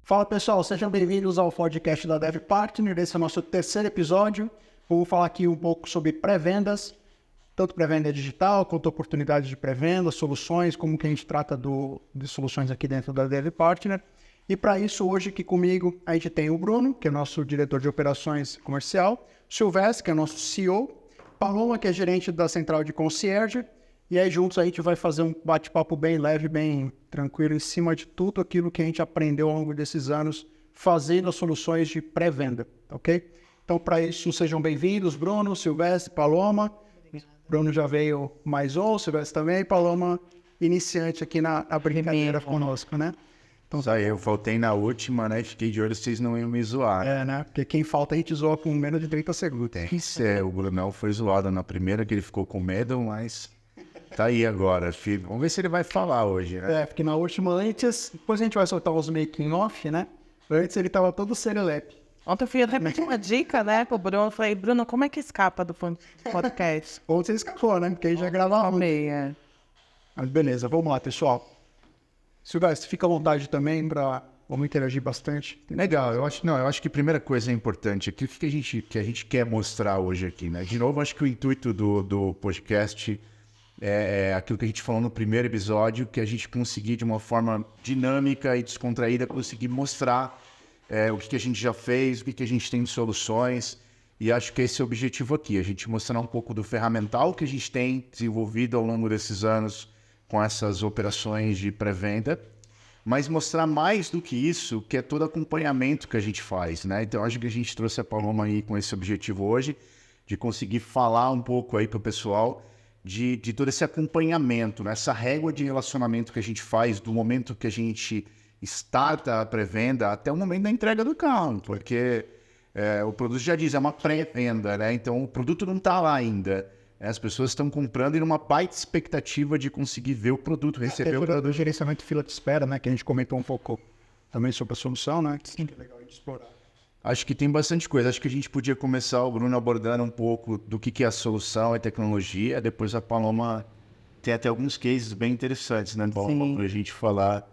Fala pessoal, sejam bem-vindos ao podcast da Dev Partner. Esse é o nosso terceiro episódio. Vou falar aqui um pouco sobre pré-vendas, tanto pré-venda digital quanto oportunidades de pré-venda, soluções, como que a gente trata de soluções aqui dentro da Dev Partner. E para isso, hoje aqui comigo, a gente tem o Bruno, que é nosso diretor de operações comercial, Silvestre, que é nosso CEO, Paloma, que é gerente da central de concierge, e aí juntos a gente vai fazer um bate-papo bem leve, bem tranquilo, em cima de tudo aquilo que a gente aprendeu ao longo desses anos, fazendo as soluções de pré-venda, ok? Então, para isso, sejam bem-vindos, Bruno, Silvestre, Paloma. Bruno já veio mais um, Silvestre também, Paloma, iniciante aqui na brincadeira conosco, né? Então, só eu voltei na última, né? Fiquei de olho se vocês não iam me zoar. É, né? Porque quem falta a gente zoa com menos de 30 segundos. Isso o Brunão foi zoado na primeira, que ele ficou com medo, mas tá aí agora, filho. Vamos ver se ele vai falar hoje, né? É, porque na última antes, depois a gente vai soltar os making off, né? Antes ele tava todo serelepe. Ontem eu fui até pedir uma dica, né, pro Bruno. Eu falei, Bruno, como é que escapa do podcast? Ou você escapou, né? Porque aí já gravava. Meia. Mas beleza, vamos lá, pessoal. Silvestre, fica à vontade também vamos interagir bastante. Legal, eu acho que a primeira coisa importante aqui, o que a gente quer mostrar hoje aqui, né? De novo, acho que o intuito do podcast é aquilo que a gente falou no primeiro episódio, que a gente conseguir de uma forma dinâmica e descontraída, conseguir mostrar o que a gente já fez, o que a gente tem de soluções, e acho que esse é o objetivo aqui, a gente mostrar um pouco do ferramental que a gente tem desenvolvido ao longo desses anos com essas operações de pré-venda, mas mostrar mais do que isso, que é todo acompanhamento que a gente faz, né? Então, acho que a gente trouxe a Paloma aí com esse objetivo hoje, de conseguir falar um pouco aí para o pessoal de todo esse acompanhamento, né? Essa régua de relacionamento que a gente faz do momento que a gente starta a pré-venda até o momento da entrega do carro, porque o produto já diz, é uma pré-venda, né? Então, o produto não está lá ainda. As pessoas estão comprando e numa baita expectativa de conseguir ver o produto, receber o produto. Do gerenciamento de fila de espera, né? Que a gente comentou um pouco também sobre a solução, né? Sim, que é legal de explorar. Acho que tem bastante coisa. Acho que a gente podia começar, o Bruno, abordando um pouco do que é a solução e tecnologia. Depois a Paloma tem até alguns cases bem interessantes, né, Paloma? Para a gente falar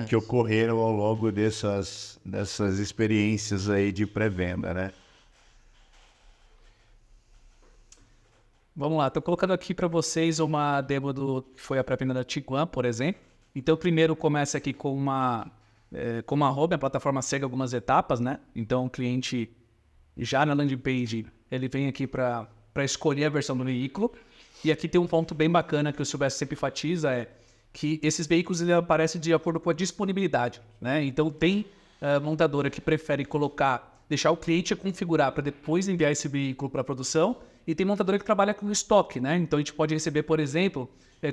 que ocorreram ao longo dessas experiências aí de pré-venda, né? Vamos lá, estou colocando aqui para vocês uma demo que foi a pré-venda da Tiguan, por exemplo. Então, primeiro começa aqui com uma home, a plataforma segue algumas etapas, né? Então, o cliente, já na landing page, ele vem aqui para escolher a versão do veículo. E aqui tem um ponto bem bacana que o Silvestre sempre enfatiza, é que esses veículos ele aparecem de acordo com a disponibilidade, né? Então, tem montadora que prefere deixar o cliente configurar para depois enviar esse veículo para a produção, e tem montadora que trabalha com estoque, né? Então a gente pode receber, por exemplo,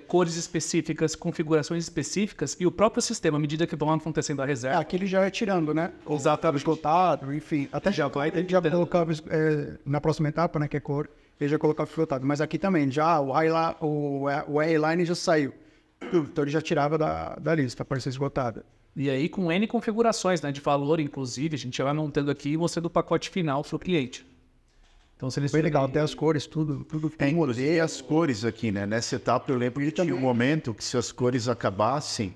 cores específicas, configurações específicas, e o próprio sistema, à medida que vão acontecendo a reserva... Aqui ele já é tirando, né? Exatamente. Esgotado, enfim. Até já colocava na próxima etapa, né? Que é cor, ele já colocava esgotado. Mas aqui também, já o A-Line já saiu. Então ele já tirava da lista para ser esgotada. E aí, com N configurações, né, de valor, inclusive, a gente vai montando aqui e mostrando o pacote final para o cliente. Então, se eles bem legal, até as cores, tudo. Tem as cores aqui, né? Nessa etapa eu lembro que tinha um momento que se as cores acabassem,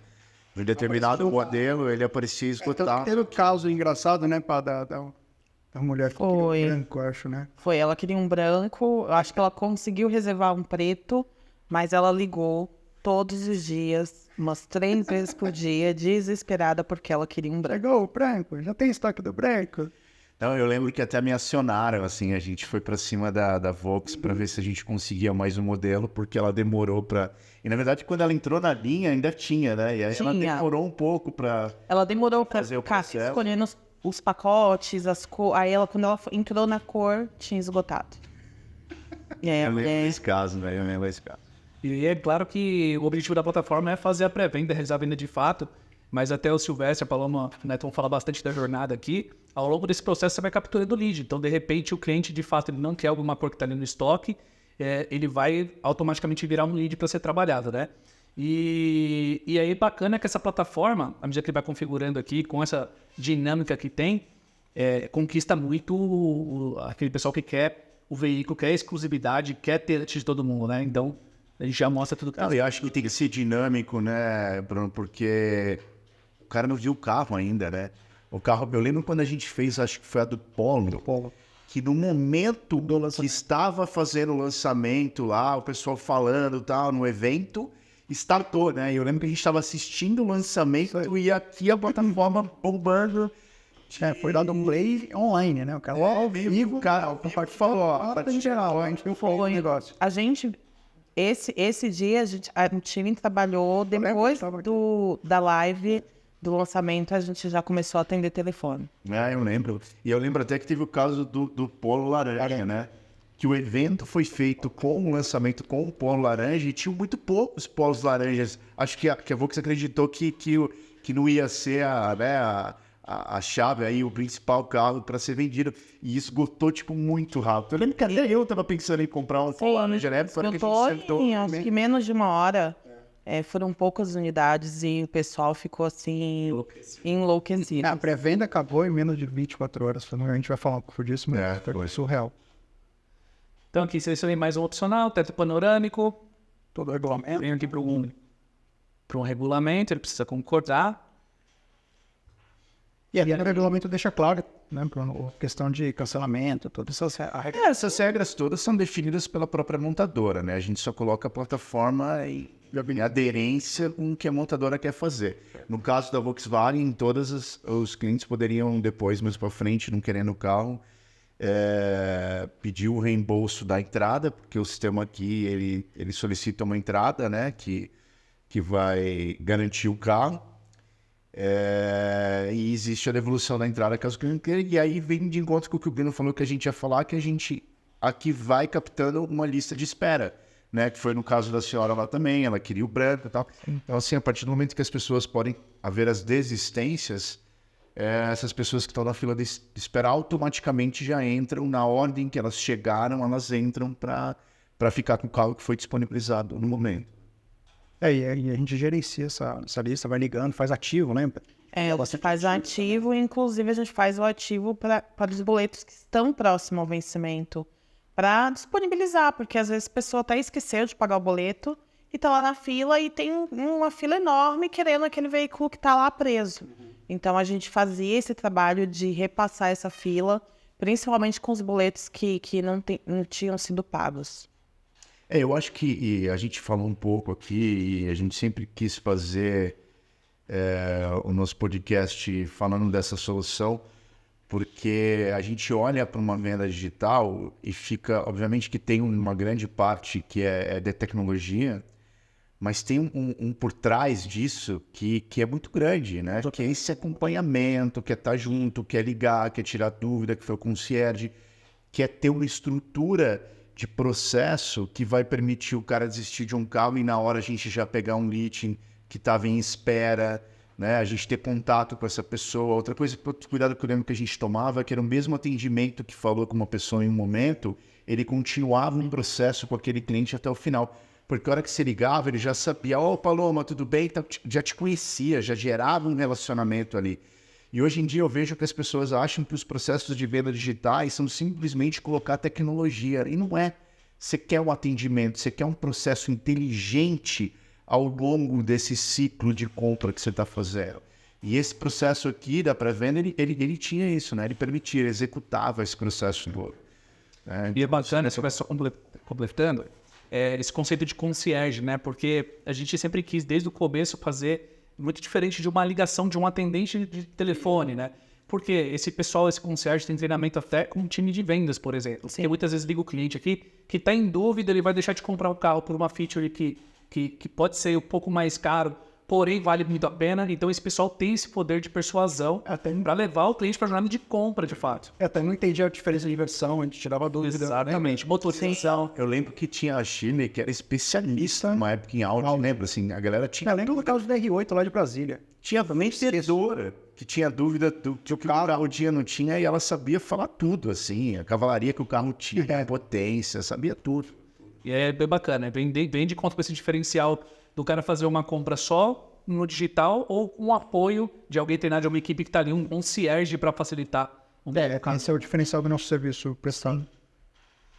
em determinado modelo, ele aparecia esgotado. Então, teve um caso engraçado, né, da mulher que queria um branco, acho, né? Foi, ela queria um branco, eu acho que ela conseguiu reservar um preto, mas ela ligou todos os dias, umas 3 vezes por dia, desesperada porque ela queria um branco. Chegou o branco, já tem estoque do branco. Então, eu lembro que até me acionaram, assim, a gente foi para cima da Volks para ver se a gente conseguia mais um modelo, porque ela demorou para... E, na verdade, quando ela entrou na linha, ainda tinha, né? E aí ela demorou um pouco para... Ela demorou para ficar escolhendo os pacotes, as cores. Aí, quando ela entrou na cor, tinha esgotado. Eu lembro desse caso, né? Eu lembro desse caso. E é claro que o objetivo da plataforma é fazer a pré-venda, realizar a venda de fato, mas até o Silvestre e a Paloma, né, vão falar bastante da jornada aqui. Ao longo desse processo você vai capturando o lead. Então, de repente, o cliente, de fato, ele não quer alguma cor que está ali no estoque, ele vai automaticamente virar um lead para ser trabalhado, né? E aí, bacana que essa plataforma, à medida que ele vai configurando aqui, com essa dinâmica que tem, conquista muito aquele pessoal que quer o veículo, quer a exclusividade, quer ter antes de todo mundo, né? Então, a gente já mostra tudo que... Eu acho que tem que ser dinâmico, né, Bruno? Porque cara não viu o carro ainda, né? O carro, eu lembro quando a gente fez, acho que foi a do Polo, que no momento que estava fazendo o lançamento lá, o pessoal falando tal, no evento, startou, né? E eu lembro que a gente estava assistindo o lançamento e aqui a plataforma bombando. Foi dado um play online, né? O cara ao vivo, o cara falou, em geral, a gente não falou o negócio. A gente, esse dia, o time trabalhou depois da live do lançamento, a gente já começou a atender telefone. Eu lembro. E eu lembro até que teve o caso do Polo Laranja, né? Que o evento foi feito com o lançamento com o Polo Laranja e tinha muito poucos Polos Laranjas. Acho que a Volks acreditou que não ia ser a chave aí, o principal carro para ser vendido. E isso esgotou, tipo, muito rápido. Eu lembro que até eu tava pensando em comprar um Polo Laranja, né? Acho que menos de uma hora. Foram poucas unidades e o pessoal ficou assim enlouquecido. A pré-venda acabou em menos de 24 horas. A gente vai falar um pouco disso, mas foi surreal. Então aqui selecionei mais um opcional, teto panorâmico. Todo regulamento. Venho aqui para um regulamento, ele precisa concordar. E ali no regulamento deixa claro, né, questão de cancelamento, todas essas regras todas são definidas pela própria montadora, né? A gente só coloca a plataforma em aderência com o que a montadora quer fazer. No caso da Volkswagen, todos os clientes poderiam depois, mais para frente, não querendo o carro, pedir o reembolso da entrada, porque o sistema aqui ele solicita uma entrada, né, que vai garantir o carro. E existe a devolução da entrada caso o cliente queira, e aí vem de encontro com o que o Bruno falou que a gente ia falar, que a gente aqui vai captando uma lista de espera, né? Que foi no caso da senhora lá também, ela queria o branco e tal. Então, assim, a partir do momento que as pessoas podem haver as desistências, essas pessoas que estão na fila de espera automaticamente já entram na ordem que elas chegaram, elas entram para ficar com o carro que foi disponibilizado no momento. E a gente gerencia essa lista, vai ligando, faz ativo, lembra? Você faz ativo, inclusive a gente faz o ativo para os boletos que estão próximos ao vencimento, para disponibilizar, porque às vezes a pessoa até esqueceu de pagar o boleto e está lá na fila e tem uma fila enorme querendo aquele veículo que está lá preso. Então a gente fazia esse trabalho de repassar essa fila, principalmente com os boletos que não tinham sido pagos. Eu acho que a gente falou um pouco aqui e a gente sempre quis fazer o nosso podcast falando dessa solução, porque a gente olha para uma venda digital e fica, obviamente que tem uma grande parte que é de tecnologia, mas tem um por trás disso que é muito grande, né? Que é esse acompanhamento, que é estar junto, que é ligar, que é tirar dúvida, que foi o concierge, que é ter uma estrutura de processo que vai permitir o cara desistir de um carro e na hora a gente já pegar um leasing que estava em espera, né? A gente ter contato com essa pessoa. Outra coisa, outro cuidado que eu lembro que a gente tomava, que era o mesmo atendimento que falou com uma pessoa em um momento, ele continuava um processo com aquele cliente até o final. Porque a hora que você ligava, ele já sabia, Paloma, tudo bem? Então, já te conhecia, já gerava um relacionamento ali. E hoje em dia eu vejo que as pessoas acham que os processos de venda digitais são simplesmente colocar tecnologia. E não é. Você quer um atendimento, você quer um processo inteligente ao longo desse ciclo de compra que você está fazendo. E esse processo aqui da pré-venda, ele tinha isso, né? Ele permitia, ele executava esse processo todo. E é bacana, você vai só completando, esse conceito de concierge, né? Porque a gente sempre quis, desde o começo, fazer muito diferente de uma ligação de um atendente de telefone, né? Porque esse pessoal, esse concierge tem treinamento até com um time de vendas, por exemplo. Sim. Porque muitas vezes liga o cliente aqui que está em dúvida, ele vai deixar de comprar o carro por uma feature que pode ser um pouco mais caro, porém vale muito a pena. Então esse pessoal tem esse poder de persuasão para levar o cliente para a jornada de compra, de fato. Até não entendia a diferença de versão, a gente tirava dúvida. Exatamente, motorização. Eu lembro que tinha a Chile, que era especialista numa época em áudio, lembra? Assim, a galera tinha... Eu lembro do caso do R8 lá de Brasília. Tinha vendedora que tinha dúvida do que o carro tinha, não tinha, e ela sabia falar tudo, assim, a cavalaria que o carro tinha, a potência, sabia tudo. E é bem bacana, vem de conta com esse diferencial do cara fazer uma compra só no digital ou com o apoio de alguém treinado, de uma equipe que está ali, um concierge para facilitar. Esse é o diferencial do nosso serviço prestado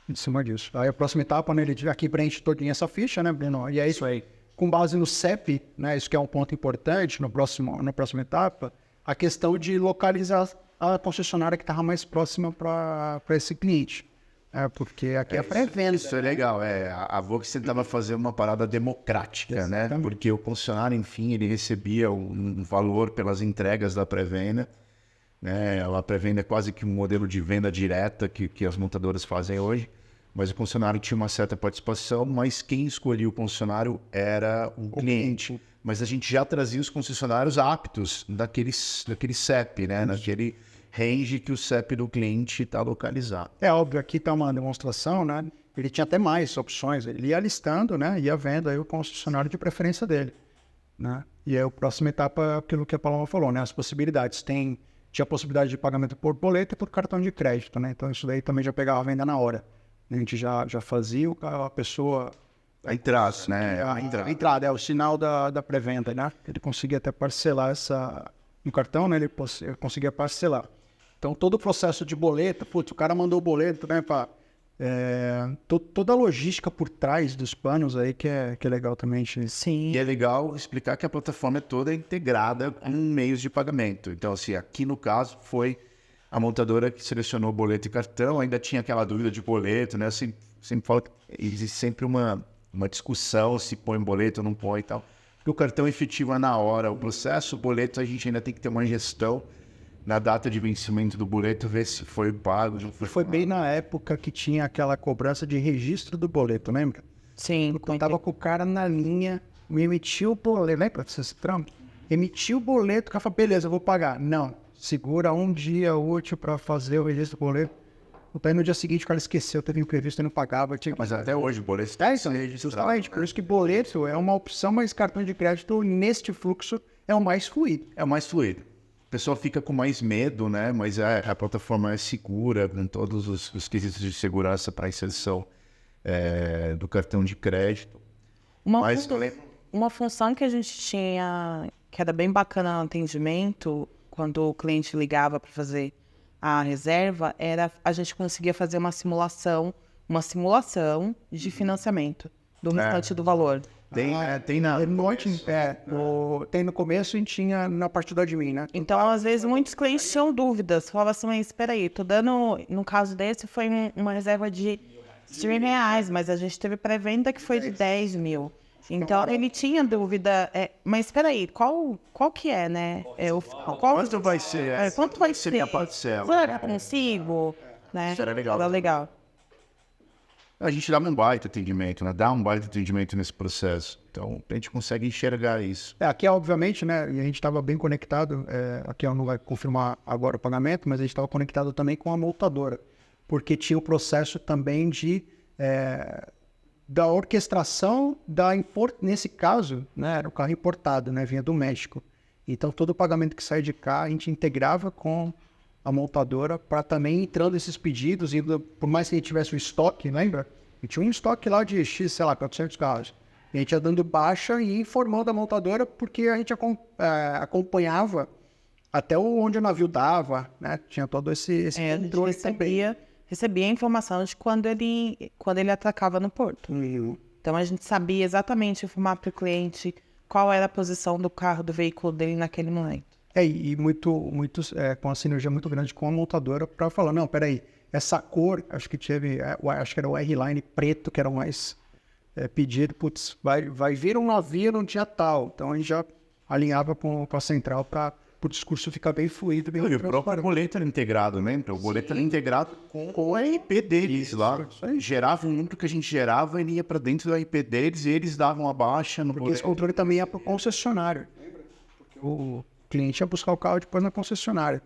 em cima disso. Aí a próxima etapa, né, ele aqui preenche todinha essa ficha, né, Bruno? E aí, isso aí. com base no CEP, né, isso que é um ponto importante na próxima etapa, a questão de localizar a concessionária que estava mais próxima para esse cliente. Porque aqui é pré-venda. Isso é legal. A Vox tentava fazer uma parada democrática, né? Porque o concessionário, enfim, ele recebia um valor pelas entregas da pré-venda. Né? A pré-venda é quase que um modelo de venda direta que as montadoras fazem hoje. Mas o concessionário tinha uma certa participação, mas quem escolhia o concessionário era o cliente. Mas a gente já trazia os concessionários aptos daquele CEP, né? Naquele range que o CEP do cliente está localizado. É óbvio, aqui está uma demonstração, né? Ele tinha até mais opções. Ele ia listando, né? Ia vendo aí o concessionário de preferência dele, né? E aí a próxima etapa é aquilo que a Paloma falou, né? As possibilidades. Tinha a possibilidade de pagamento por boleto e por cartão de crédito, né? Então isso daí também já pegava a venda na hora. A gente já fazia a pessoa... A entrada, né? A entrada, é o sinal da pré-venda, né? Ele conseguia até parcelar no cartão, né? Ele conseguia parcelar. Então, todo o processo de boleto, o cara mandou o boleto, né? Toda a logística por trás dos planos aí que é legal também. Sim. E é legal explicar que a plataforma é toda integrada com meios de pagamento. Então, assim, aqui no caso foi a montadora que selecionou boleto e cartão, ainda tinha aquela dúvida de boleto, né? Eu sempre falo que existe sempre uma discussão se põe boleto ou não põe e tal. Porque o cartão efetivo é na hora, o processo, o boleto a gente ainda tem que ter uma gestão na data de vencimento do boleto, ver se foi pago, não foi. Foi bem na época que tinha aquela cobrança de registro do boleto, lembra? Sim. Eu tava com o cara na linha, me emitiu o boleto, lembra desse trampo? Emitiu o boleto, o cara falou, beleza, eu vou pagar. Não, segura um dia útil para fazer o registro do boleto. Aí no dia seguinte o cara esqueceu, teve imprevisto e não pagava. Mas até hoje o boleto está justamente, por isso que boleto é uma opção, mas cartão de crédito neste fluxo é o mais fluido. É o mais fluido. A pessoa fica com mais medo, né? Mas a plataforma é segura, com todos os quesitos de segurança para inserção do cartão de crédito. Uma função que a gente tinha, que era bem bacana no atendimento, quando o cliente ligava para fazer a reserva, era a gente conseguia fazer uma simulação de financiamento do restante do valor. Tem no começo e tinha na parte do admin, né? Então, às vezes, muitos clientes tinham dúvidas. Falavam assim, mas espera aí, tô dando... No caso desse, foi uma reserva de R$1.000, mas a gente teve pré-venda que foi de 10 mil. Então, ele tinha dúvida, mas espera aí, qual que é, né? Quanto vai ser? Quanto vai ser? A parcela? Será que eu consigo? Né? Isso era legal. Era legal. A gente dá um baita atendimento, né? Dá um baita atendimento nesse processo. Então, a gente consegue enxergar isso. Aqui, obviamente, né? E a gente estava bem conectado. Aqui não vai confirmar agora o pagamento, mas a gente estava conectado também com a multadora. Porque tinha o processo também da orquestração nesse caso, né? Era o carro importado, né? Vinha do México. Então, todo o pagamento que sai de cá, a gente integrava com a montadora para também entrando esses pedidos, por mais que a gente tivesse o estoque, lembra? E tinha um estoque lá de X, sei lá, 400 carros. E a gente ia dando baixa e informando a montadora porque a gente acompanhava até onde o navio dava, né? Tinha todo esse controle também. Recebia a informação de quando ele atracava no porto. Então, a gente sabia exatamente informar para o cliente qual era a posição do carro, do veículo dele naquele momento. E com uma sinergia muito grande com a montadora para falar, não, peraí, essa cor, acho que era o R-Line preto, que era o mais pedido, vai vir um navio num dia tal. Então a gente já alinhava com a central para o discurso ficar bem fluido. Bem e o próprio boleto era integrado, lembra? O boleto era integrado com o RP deles lá. Gerava um número que a gente gerava, ele ia para dentro do RP deles e eles davam a baixa no Porque boleto. esse controle também ia para o concessionário. Lembra? Porque o cliente ia buscar o carro depois na concessionária.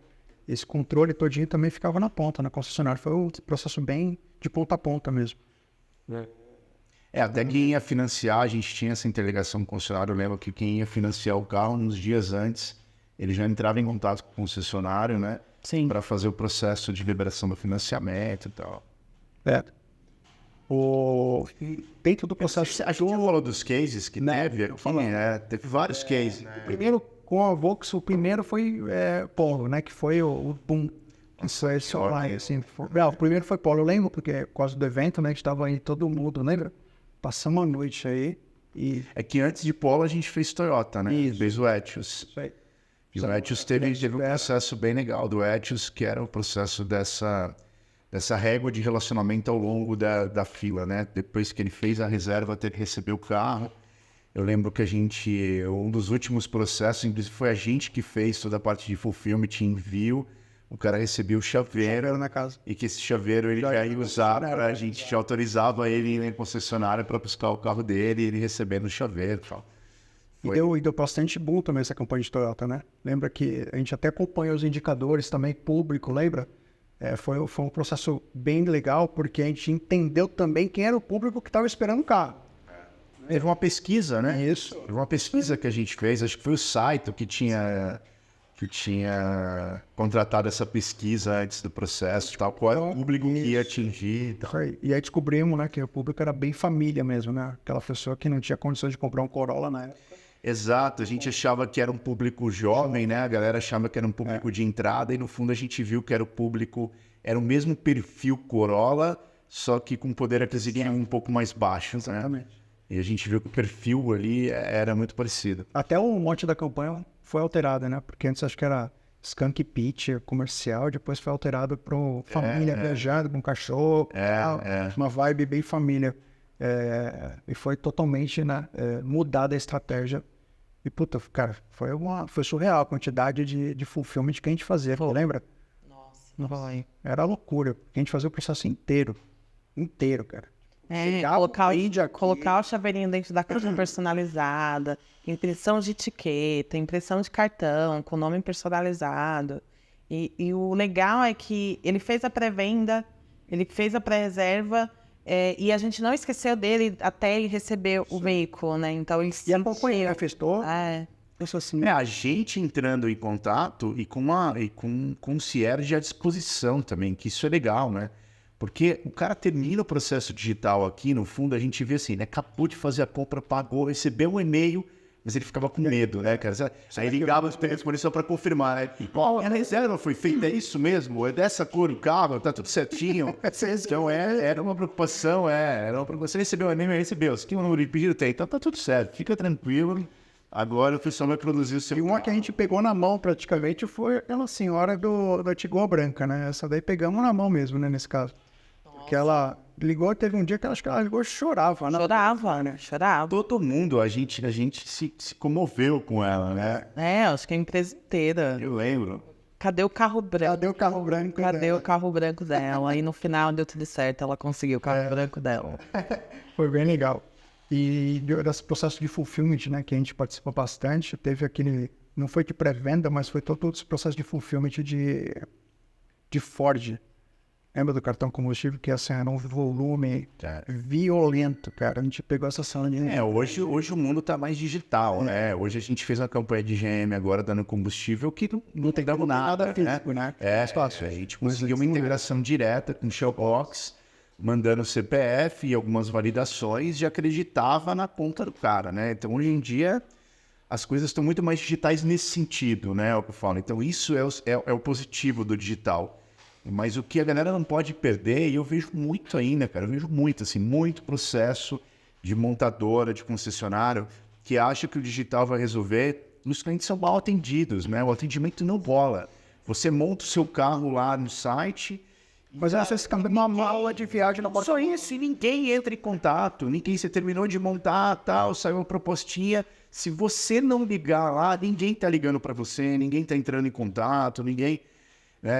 Esse controle todinho também ficava na ponta, na concessionária. Foi um processo bem de ponta a ponta mesmo. Até quem ia financiar, a gente tinha essa interligação com o concessionário. Eu lembro que quem ia financiar o carro, nos dias antes, ele já entrava em contato com o concessionário, né? Sim. Para fazer o processo de liberação do financiamento e tal. Dentro do processo... A gente já falou dos cases que teve aqui, teve vários cases, né? Primeiro, com a Vox, o primeiro foi Polo, né? Que foi o boom. Isso é online, assim. O primeiro foi Polo, eu lembro, porque por causa do evento, né? A gente estava aí todo mundo, lembra? Passamos a noite aí. E É que antes de Polo a gente fez Toyota, né? Isso. Fez o Etios. isso aí. E o Etios teve um processo bem legal do Etios, que era o processo dessa régua de relacionamento ao longo da fila, né? Depois que ele fez a reserva, até ele receber o carro. Eu lembro que um dos últimos processos, inclusive foi a gente que fez toda a parte de fulfillment, envio. O cara recebeu o chaveiro. Era na casa. E que esse chaveiro ele já ia usar, a gente já autorizava ele ir na concessionária para buscar o carro dele e ele recebendo o chaveiro e tal. E deu bastante boom também essa campanha de Toyota, né? Lembra que a gente até acompanhou os indicadores também, público, lembra? Foi um processo bem legal, porque a gente entendeu também quem era o público que estava esperando o carro. Teve uma pesquisa, né? Isso. Teve uma pesquisa que a gente fez, acho que foi o Saito que tinha contratado essa pesquisa antes do processo, tal, qual era o público que ia atingir e tal. E aí descobrimos, né, que o público era bem família mesmo, né? Aquela pessoa que não tinha condições de comprar um Corolla na época. Exato, a gente achava que era um público jovem, né? A galera achava que era um público de entrada e no fundo a gente viu que era o mesmo perfil Corolla, só que com poder aquisitivo um pouco mais baixo, né? Exatamente. E a gente viu que o perfil ali era muito parecido. Até o mote da campanha foi alterado, né? Porque antes acho que era Skunk Pitcher, comercial, depois foi alterado para família viajando com cachorro, tal, uma vibe bem família. E foi totalmente, né, mudada a estratégia. E puta, cara, foi surreal a quantidade de fulfillment que a gente fazia, lembra? Nossa. Era loucura, porque a gente fazia o processo inteiro, cara. Chegava Colocar o chaveirinho dentro da caixa personalizada, impressão de etiqueta, impressão de cartão, com nome personalizado. E o legal é que ele fez a pré-venda, ele fez a pré-reserva, e a gente não esqueceu dele até ele receber o veículo, né? Então ele E acompanhou, festou. Isso assim. A gente entrando em contato e com um Cierge à disposição também, que isso é legal, né? Porque o cara termina o processo digital aqui, no fundo, a gente vê assim, né? Acabou de fazer a compra, pagou, recebeu um e-mail, mas ele ficava com medo, né, cara? Aí ligava os telefones só para confirmar, né? A reserva foi feita, é isso mesmo? É dessa cor o carro? Tá tudo certinho? Então, era uma preocupação, Você recebeu um e-mail, recebeu. Você tem um número de pedido? Tem. Então tá tudo certo, fica tranquilo. Agora o pessoal vai produzir o seu. E uma que a gente pegou na mão praticamente foi aquela senhora da Tiguan branca, né? Essa daí pegamos na mão mesmo, né, nesse caso. Que ela ligou, teve um dia que acho que ela ligou e chorava, né? Chorava. Todo mundo, a gente se comoveu com ela, né? Acho que a empresa inteira. Eu lembro. Cadê o carro branco? Cadê o carro branco? Cadê o carro branco dela? E no final deu tudo certo, ela conseguiu o carro branco dela. Foi bem legal. E desse processo de fulfillment, né, que a gente participou bastante, teve aquele, não foi de pré-venda, mas foi todo esse processo de fulfillment de Ford. Lembra do cartão combustível? Que assim, era um volume violento, cara. A gente pegou essa sala de... Hoje o mundo tá mais digital, né? Hoje a gente fez uma campanha de GM agora dando combustível que não tem dado nada físico, né? A gente conseguiu uma integração direta com o Shellbox, mandando CPF e algumas validações e acreditava na conta do cara, né? Então hoje em dia as coisas estão muito mais digitais nesse sentido, né? É o que eu falo. Então isso é o positivo do digital. Mas o que a galera não pode perder, e eu vejo muito ainda, cara, eu vejo muito, assim, muito processo de montadora, de concessionário, que acha que o digital vai resolver, os clientes são mal atendidos, né? O atendimento não bola. Você monta o seu carro lá no site... Mas você fica numa mala de viagem na porta. Só isso, e ninguém entra em contato, você terminou de montar, tal, saiu uma propostinha. Se você não ligar lá, ninguém tá ligando para você, ninguém tá entrando em contato, ninguém...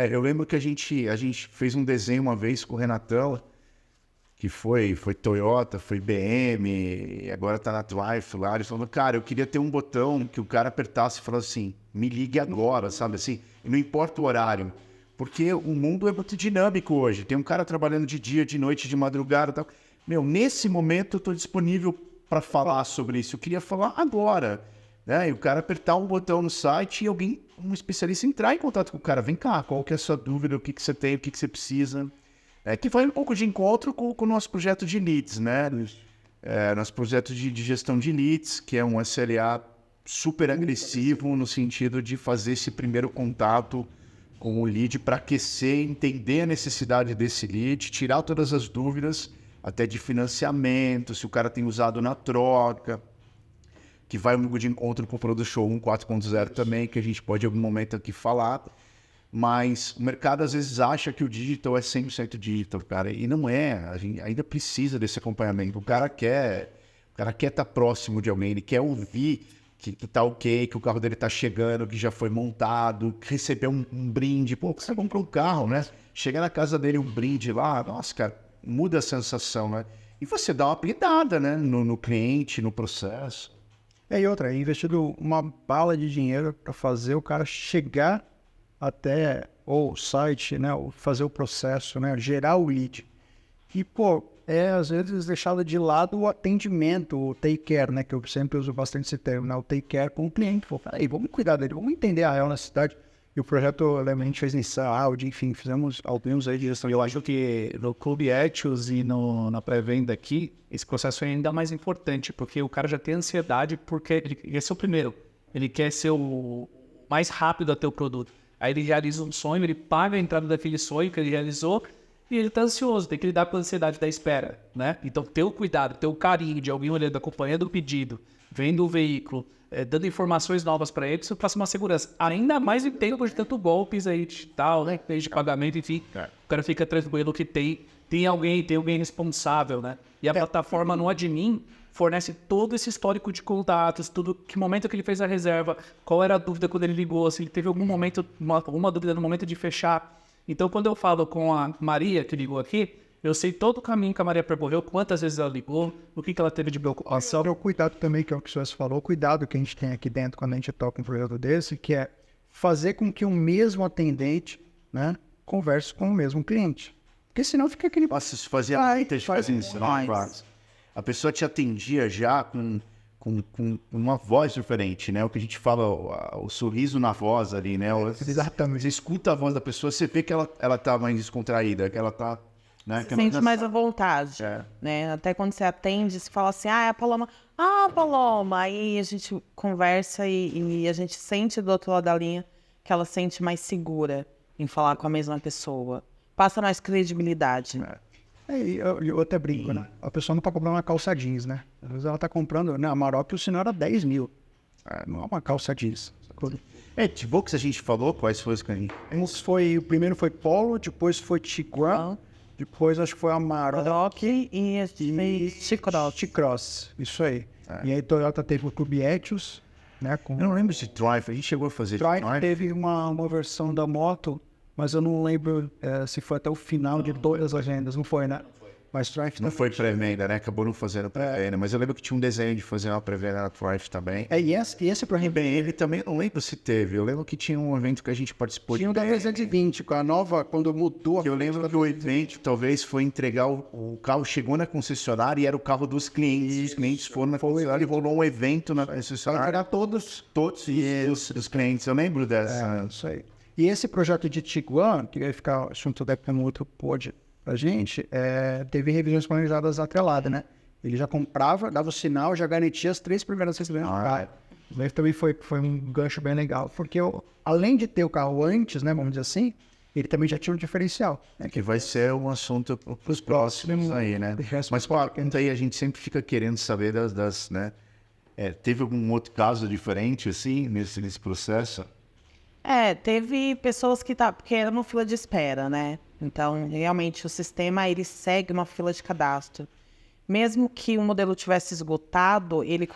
eu lembro que a gente fez um desenho uma vez com o Renatão, que foi Toyota, foi BM, e agora tá na Drive lá. Ele falou, cara, eu queria ter um botão que o cara apertasse e falasse assim, me ligue agora, sabe assim? E não importa o horário, porque o mundo é muito dinâmico hoje. Tem um cara trabalhando de dia, de noite, de madrugada e tal. Nesse momento eu tô disponível para falar sobre isso. Eu queria falar agora. E o cara apertar um botão no site e um especialista entrar em contato com o cara. Vem cá, qual que é a sua dúvida, o que você tem, o que você precisa. Que vai um pouco de encontro com o nosso projeto de leads, né? Nosso projeto de gestão de leads, que é um SLA super agressivo no sentido de fazer esse primeiro contato com o lead para aquecer, entender a necessidade desse lead, tirar todas as dúvidas até de financiamento, se o cara tem usado na troca, que vai de encontro com o Produto Show 4.0 também, que a gente pode em algum momento aqui falar. Mas o mercado às vezes acha que o digital é 100% digital, cara, e não é. A gente ainda precisa desse acompanhamento. O cara quer estar próximo de alguém, ele quer ouvir que tá ok, que o carro dele tá chegando, que já foi montado, receber um brinde. Pô, você comprou um carro, né? Chega na casa dele um brinde lá, nossa, cara, muda a sensação, né? E você dá uma apelidada, né? No cliente, no processo. E outra, é investido uma bala de dinheiro para fazer o cara chegar até o site, né? Fazer o processo, né? Gerar o lead. E, pô, às vezes deixado de lado o atendimento, o take care, né? Que eu sempre uso bastante esse termo, né? O take care com o cliente. Pô, peraí, vamos cuidar dele, vamos entender a real necessidade. E o projeto, a gente fez Nissan, Audi, enfim, fizemos alguns aí de gestão. Eu acho que no Clube Etios e na pré-venda aqui, esse processo é ainda mais importante, porque o cara já tem ansiedade, porque ele quer ser o primeiro. Ele quer ser o mais rápido a ter o produto. Aí ele realiza um sonho, ele paga a entrada daquele sonho que ele realizou, e ele tá ansioso, tem que lidar com a ansiedade da espera, né? Então, ter o cuidado, ter o carinho de alguém olhando, acompanhando o pedido, vendo o veículo, dando informações novas para ele, isso passa uma segurança. Ainda mais em tempo de tanto golpes aí digital, né? De pagamento, enfim. O cara fica tranquilo que tem alguém responsável, né? E a plataforma no admin fornece todo esse histórico de contatos, tudo, que momento que ele fez a reserva, qual era a dúvida quando ele ligou, se ele teve algum momento, alguma dúvida no momento de fechar. Então, quando eu falo com a Maria, que ligou aqui, eu sei todo o caminho que a Maria percorreu, quantas vezes ela ligou, o que ela teve de preocupação. O cuidado também, que é o que o senhor falou, o cuidado que a gente tem aqui dentro quando a gente toca um projeto desse, que é fazer com que o mesmo atendente, né, converse com o mesmo cliente. Porque senão fica aquele... Nossa, isso fazia muita diferença, né? A pessoa te atendia já com uma voz diferente, né? O que a gente fala, o sorriso na voz ali, né? Exatamente. Você escuta a voz da pessoa, você vê que ela tá mais descontraída, que ela tá... Né? Se sente mais à vontade, né? Até quando você atende, você fala assim, é a Paloma. Ah, Paloma! Aí a gente conversa e a gente sente do outro lado da linha que ela se sente mais segura em falar com a mesma pessoa. Passa mais credibilidade. Eu até brinco, né? A pessoa não tá comprando uma calça jeans, né? Às vezes ela tá comprando, né? A Maroc, o sinal era 10 mil. Não é uma calça jeans. De Volks a gente falou, quais foram os que a gente... O primeiro foi Polo, depois foi Tiguan, depois acho que foi a Maroc e T-Cross. Isso aí. E aí Toyota teve o Clube Etios, né? Eu não lembro de Triumph, a gente chegou a fazer Triumph teve uma versão da moto, mas eu não lembro se foi até o final de todas as agendas, não foi, né? Mas Triumph não foi pré-venda, né? Acabou não fazendo pré-venda, mas eu lembro que tinha um desenho de fazer uma pré-venda na Triumph também. E esse para ele também, eu não lembro se teve. Eu lembro que tinha um evento que a gente participou. Tinha o da 320, com a nova, quando mudou. Eu lembro que o evento talvez foi entregar o carro, chegou na concessionária e era o carro dos clientes. Os clientes foram na concessionária e rolou um evento na concessionária. Era todos os clientes, eu lembro dessa. Isso aí. E esse projeto de Tiguan, que vai ficar junto da no outro pod pra gente, teve revisões planejadas atreladas, né? Ele já comprava, dava o sinal, já garantia as 3 primeiras recebendo o carro. Isso também foi um gancho bem legal, porque além de ter o carro antes, né, vamos dizer assim, ele também já tinha um diferencial. Né? Que vai ser um assunto para os próximos aí, né? Mas, claro, aí a gente sempre fica querendo saber das né? Teve algum outro caso diferente, assim, nesse processo? Teve pessoas porque era uma fila de espera, né? Então, realmente, o sistema, ele segue uma fila de cadastro. Mesmo que o modelo tivesse esgotado, ele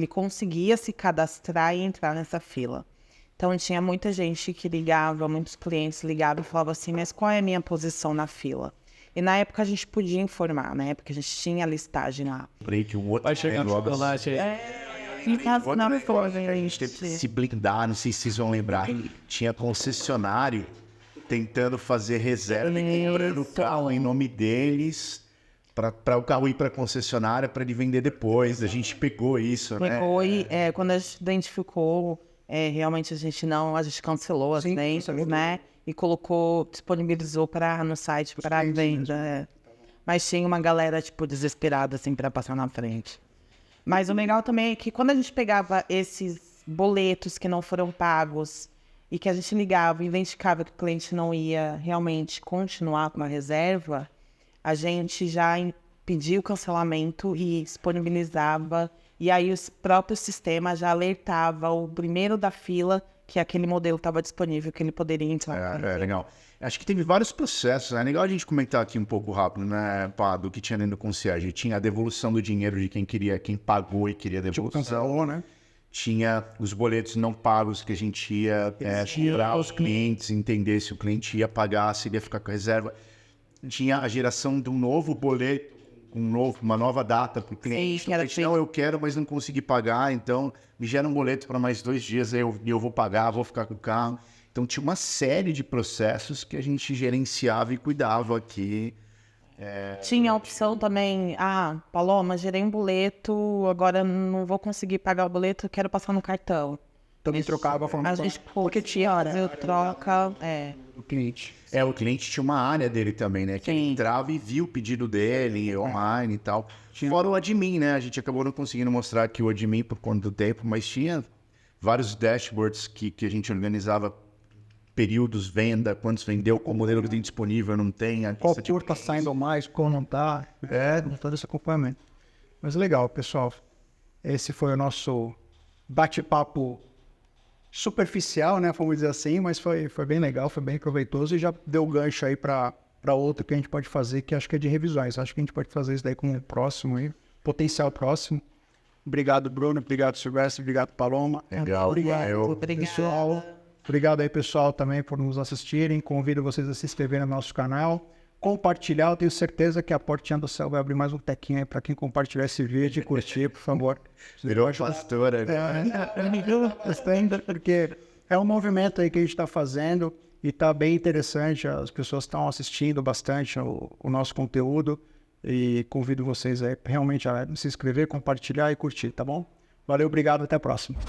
conseguia se cadastrar e entrar nessa fila. Então, tinha muita gente que ligava, muitos clientes ligavam e falavam assim, mas qual é a minha posição na fila? E na época a gente podia informar, na época a gente tinha a listagem lá. Vai chegar no chocolate aí. A gente teve que se blindar, não sei se vocês vão lembrar. Tinha concessionário tentando fazer reserva do carro em nome deles para o carro ir para a concessionária para ele vender depois. A gente pegou isso, né? Quando a gente identificou, realmente a gente cancelou as vendas, né? E disponibilizou no site para venda. Mas tinha uma galera, desesperada, assim, para passar na frente. Mas o legal também é que quando a gente pegava esses boletos que não foram pagos e que a gente ligava e identificava que o cliente não ia realmente continuar com a reserva, a gente já pedia o cancelamento e disponibilizava. E aí o próprio sistema já alertava o primeiro da fila que aquele modelo estava disponível, que ele poderia entrar. Legal. Acho que teve vários processos, né? É legal a gente comentar aqui um pouco rápido, né, Pá, do que tinha dentro do concierge. Tinha a devolução do dinheiro de quem pagou e queria devolução. Cancelou, né? Tinha os boletos não pagos que a gente ia tirar os clientes, entender se o cliente ia pagar, se ele ia ficar com a reserva. Tinha a geração de um novo boleto, uma nova data para o cliente. Sim, que era Não, eu quero, mas não consegui pagar, então me gera um boleto para mais 2 dias, eu vou pagar, vou ficar com o carro. Então tinha uma série de processos que a gente gerenciava e cuidava aqui. Tinha a opção também, Paloma, gerei um boleto, agora não vou conseguir pagar o boleto, quero passar no cartão. Também trocava a forma A gente tinha fazer troca, do cliente. O cliente tinha uma área dele também, né? Que ele entrava e via o pedido dele online e tal. Fora o admin, né? A gente acabou não conseguindo mostrar aqui o admin por conta do tempo, mas tinha vários dashboards que a gente organizava períodos, venda, quantos vendeu, qual modelo que tem disponível, não tem. Qual cor tá saindo mais, qual não tá. Todo esse acompanhamento. Mas legal, pessoal. Esse foi o nosso bate-papo superficial, né? Vamos dizer assim, mas foi bem legal, foi bem proveitoso e já deu gancho aí para outro que a gente pode fazer, que acho que é de revisões. Acho que a gente pode fazer isso daí com o próximo aí, potencial próximo. Obrigado, Bruno. Obrigado, Silvestre. Obrigado, Paloma. Legal. Obrigado. Pessoal. Obrigado aí, pessoal, também por nos assistirem. Convido vocês a se inscreverem no nosso canal. Compartilhar, eu tenho certeza que a Portinha do Céu vai abrir mais um tequinho aí para quem compartilhar esse vídeo e curtir, por favor. Virou pastora. Porque é um movimento aí que a gente está fazendo e está bem interessante. As pessoas estão assistindo bastante o nosso conteúdo e convido vocês aí realmente a se inscrever, compartilhar e curtir, tá bom? Valeu, obrigado, até a próxima.